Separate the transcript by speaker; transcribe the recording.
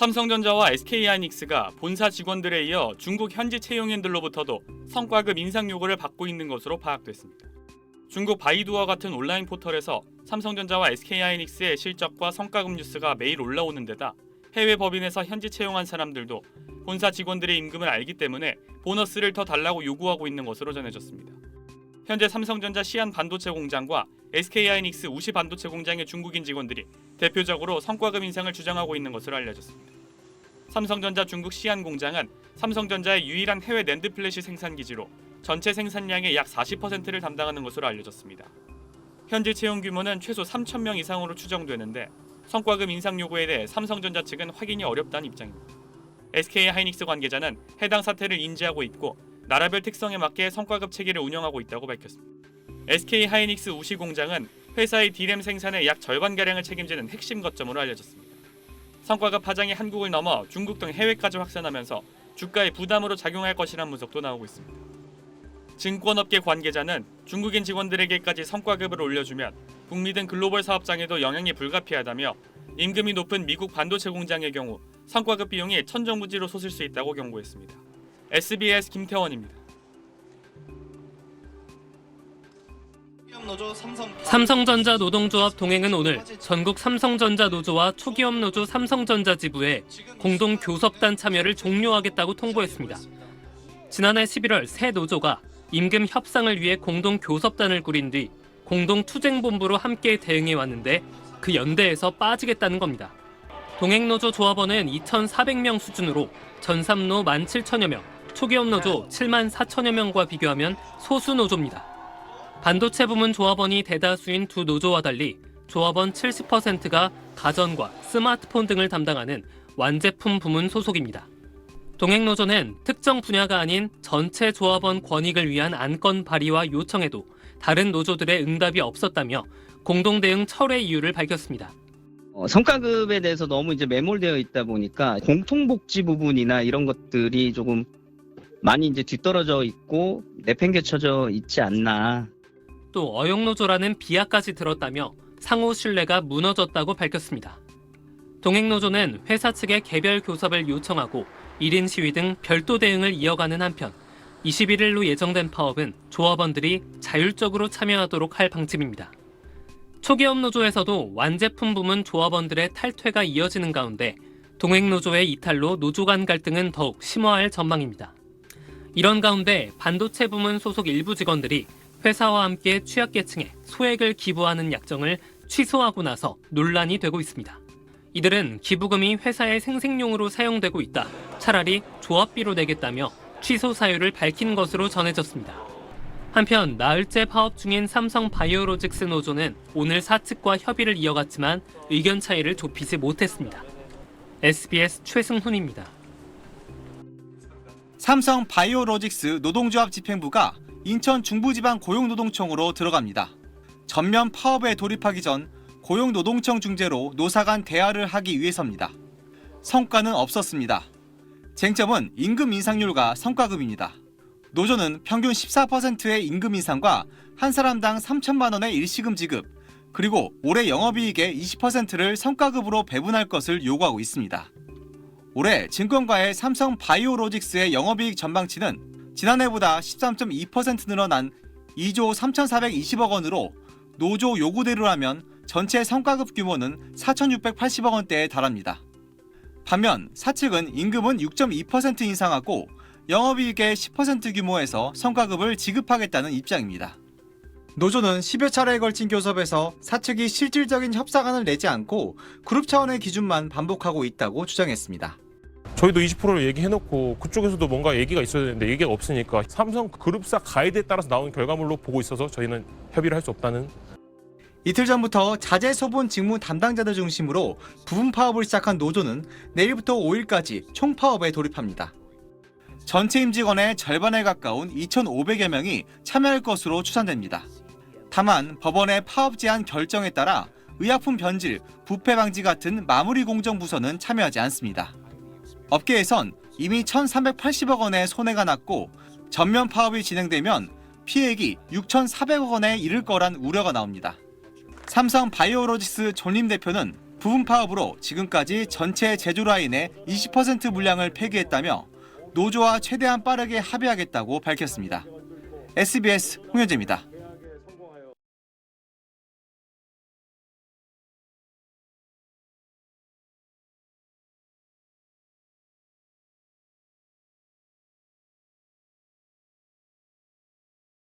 Speaker 1: 삼성전자와 SK하이닉스가 본사 직원들에 이어 중국 현지 채용인들로부터도 성과급 인상 요구를 받고 있는 것으로 파악됐습니다. 중국 바이두와 같은 온라인 포털에서 삼성전자와 SK하이닉스의 실적과 성과급 뉴스가 매일 올라오는 데다 해외 법인에서 현지 채용한 사람들도 본사 직원들의 임금을 알기 때문에 보너스를 더 달라고 요구하고 있는 것으로 전해졌습니다. 현재 삼성전자 시안 반도체 공장과 SK하이닉스 우시 반도체 공장의 중국인 직원들이 대표적으로 성과급 인상을 주장하고 있는 것으로 알려졌습니다. 삼성전자 중국 시안 공장은 삼성전자의 유일한 해외 낸드 플래시 생산 기지로 전체 생산량의 약 40%를 담당하는 것으로 알려졌습니다. 현지 채용 규모는 최소 3,000명 이상으로 추정되는데 성과급 인상 요구에 대해 삼성전자 측은 확인이 어렵다는 입장입니다. SK하이닉스 관계자는 해당 사태를 인지하고 있고 나라별 특성에 맞게 성과급 체계를 운영하고 있다고 밝혔습니다. SK하이닉스 우시 공장은 회사의 D램 생산의 약 절반가량을 책임지는 핵심 거점으로 알려졌습니다. 성과급 파장이 한국을 넘어 중국 등 해외까지 확산하면서 주가에 부담으로 작용할 것이라는 분석도 나오고 있습니다. 증권업계 관계자는 중국인 직원들에게까지 성과급을 올려주면 북미 등 글로벌 사업장에도 영향이 불가피하다며 임금이 높은 미국 반도체 공장의 경우 성과급 비용이 천정부지로 솟을 수 있다고 경고했습니다. SBS 김태원입니다.
Speaker 2: 삼성전자 노동조합 동행은 오늘 전국 삼성전자 노조와 초기업 노조 삼성전자 지부에 공동 교섭단 참여를 종료하겠다고 통보했습니다. 지난해 11월 새 노조가 임금 협상을 위해 공동 교섭단을 꾸린 뒤 공동 투쟁본부로 함께 대응해 왔는데 그 연대에서 빠지겠다는 겁니다. 동행노조 조합원은 2,400명 수준으로 전삼노 17,000여 명, 초기업 노조 7만 4천여 명과 비교하면 소수 노조입니다. 반도체 부문 조합원이 대다수인 두 노조와 달리 조합원 70%가 가전과 스마트폰 등을 담당하는 완제품 부문 소속입니다. 동행노조는 특정 분야가 아닌 전체 조합원 권익을 위한 안건 발의와 요청에도 다른 노조들의 응답이 없었다며 공동대응 철회 이유를 밝혔습니다.
Speaker 3: 성과급에 대해서 너무 이제 매몰되어 있다 보니까 공통복지 부분이나 이런 것들이 조금 많이 이제 뒤떨어져 있고 내팽개쳐져 있지 않나.
Speaker 2: 또 어용노조라는 비하까지 들었다며 상호 신뢰가 무너졌다고 밝혔습니다. 동행노조는 회사 측에 개별 교섭을 요청하고 1인 시위 등 별도 대응을 이어가는 한편 21일로 예정된 파업은 조합원들이 자율적으로 참여하도록 할 방침입니다. 초기업 노조에서도 완제품 부문 조합원들의 탈퇴가 이어지는 가운데 동행노조의 이탈로 노조 간 갈등은 더욱 심화할 전망입니다. 이런 가운데 반도체 부문 소속 일부 직원들이 회사와 함께 취약계층에 소액을 기부하는 약정을 취소하고 나서 논란이 되고 있습니다. 이들은 기부금이 회사의 생색용으로 사용되고 있다, 차라리 조합비로 내겠다며 취소 사유를 밝힌 것으로 전해졌습니다. 한편 나흘째 파업 중인 삼성바이오로직스 노조는 오늘 사측과 협의를 이어갔지만 의견 차이를 좁히지 못했습니다. SBS 최승훈입니다.
Speaker 4: 삼성바이오로직스 노동조합 집행부가 인천 중부지방고용노동청으로 들어갑니다. 전면 파업에 돌입하기 전 고용노동청 중재로 노사 간 대화를 하기 위해서입니다. 성과는 없었습니다. 쟁점은 임금 인상률과 성과급입니다. 노조는 평균 14%의 임금 인상과 한 사람당 3천만 원의 일시금 지급, 그리고 올해 영업이익의 20%를 성과급으로 배분할 것을 요구하고 있습니다. 올해 증권가의 삼성바이오로직스의 영업이익 전망치는 지난해보다 13.2% 늘어난 2조 3,420억 원으로 노조 요구대로라면 전체 성과급 규모는 4,680억 원대에 달합니다. 반면 사측은 임금은 6.2% 인상하고 영업이익의 10% 규모에서 성과급을 지급하겠다는 입장입니다. 노조는 10여 차례에 걸친 교섭에서 사측이 실질적인 협상안을 내지 않고 그룹 차원의 기준만 반복하고 있다고 주장했습니다.
Speaker 5: 저희도 20%를 얘기해놓고 그쪽에서도 뭔가 얘기가 있어야 되는데 얘기가 없으니까 삼성 그룹사 가이드에 따라서 나온 결과물로 보고 있어서 저희는 협의를 할 수 없다는.
Speaker 4: 이틀 전부터 자재 소분 직무 담당자들 중심으로 부분 파업을 시작한 노조는 내일부터 5일까지 총파업에 돌입합니다. 전체 임직원의 절반에 가까운 2,500여 명이 참여할 것으로 추산됩니다. 다만 법원의 파업 제한 결정에 따라 의약품 변질, 부패 방지 같은 마무리 공정 부서는 참여하지 않습니다. 업계에선 이미 1,380억 원의 손해가 났고 전면 파업이 진행되면 피해액이 6,400억 원에 이를 거란 우려가 나옵니다. 삼성바이오로직스 존림 대표는 부분 파업으로 지금까지 전체 제조 라인의 20% 물량을 폐기했다며 노조와 최대한 빠르게 합의하겠다고 밝혔습니다. SBS 홍현재입니다.